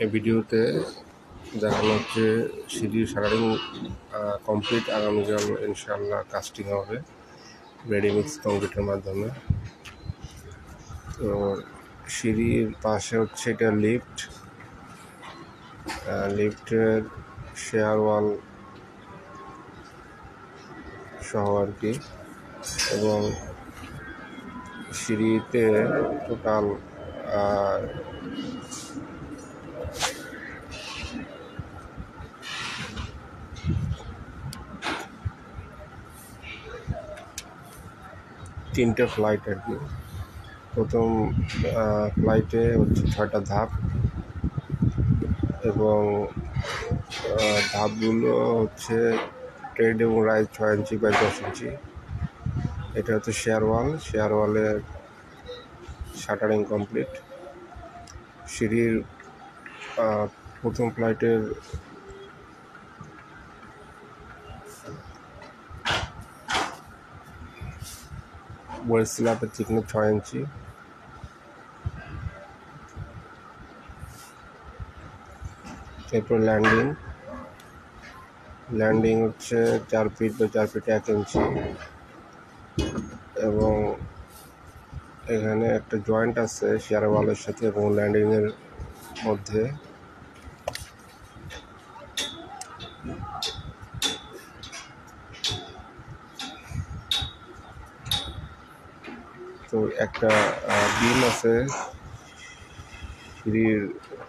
এই ভিডিওতে দেখানো হচ্ছে সিঁড়ির শাটারিং কমপ্লিট। আগামীকাল ইনশাআল্লাহ কাস্টিং হবে রেডিমিক্স কংক্রিটের মাধ্যমে। তো সিঁড়ির পাশে হচ্ছে এটা লিফটের শেয়ার ওয়াল সহ আর কি, এবং সিঁড়িতে টোটাল 3টে ফ্লাইট আর কি। প্রথম ফ্লাইটে হচ্ছে 6টা ধাপ, এবং ধাপগুলো হচ্ছে ট্রেড এবং রাইজ 6 ইঞ্চি বাই 10 ইঞ্চি। এটা হচ্ছে শেয়ার ওয়ালের শাটারিং কমপ্লিট। সিঁড়ির প্রথম ফ্লাইটের ওয়েস্ট স্ল্যাবের থিকনেস 6 ইঞ্চি। এরপর ল্যান্ডিং হচ্ছে 4 ফিট বা 4 ফিট 1 ইঞ্চি, এবং এখানে একটা জয়েন্ট আছে শেয়ার ওয়ালের সাথে এবং ল্যান্ডিংয়ের মধ্যে। তো একটা বিম আছে সিঁড়ির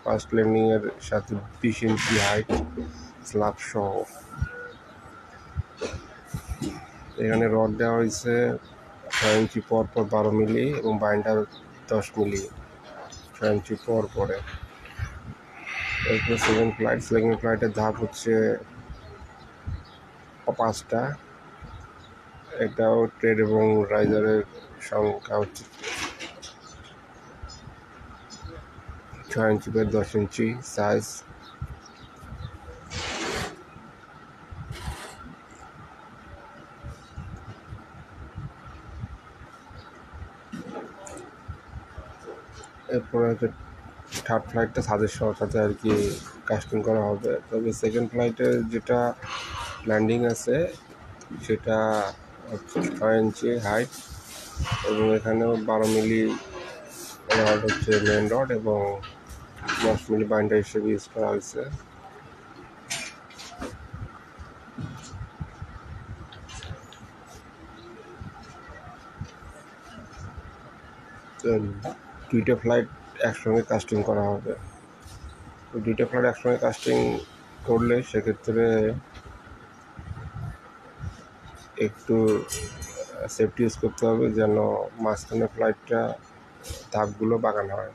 ফার্স্ট ল্যান্ডিংয়ের সাথে 20 ইঞ্চি হাইট স্ল্যাব সহ। এখানে রড দেওয়া হয়েছে 6 ইঞ্চি পর 12 মিলি এবং বাইন্ডার 10 মিলি 6 ইঞ্চি পরে। এরপর সেকেন্ড ফ্লাইটের ধাপ হচ্ছে 5টা। এটাও ট্রেড এবং রাইজারের সংখ্যা হচ্ছে 6 ইঞ্চি বাই 10 ইঞ্চি সাইজ। এরপরে হচ্ছে থার্ড ফ্লাইটটা ছাদের সাথে আর কি কাস্টিং করা হবে। তবে সেকেন্ড ফ্লাইটে যেটা ল্যান্ডিং আছে সেটা হচ্ছে 6 ইঞ্চি হাইট, এবং এখানেও 12 মিলি রড হচ্ছে মেন রড এবং 10 মিলি বাইন্ডার হিসেবে ইউজ করা হয়েছে। তো 2টা ফ্লাইট একসঙ্গে কাস্টিং করা হবে। তো 2টা ফ্লাইট একসঙ্গে কাস্টিং করলে সেক্ষেত্রে একটু সেফটি ইউজ করতে হবে যেন মাঝখানে ফ্লাইটটা ধাপগুলো বাগানো হয়।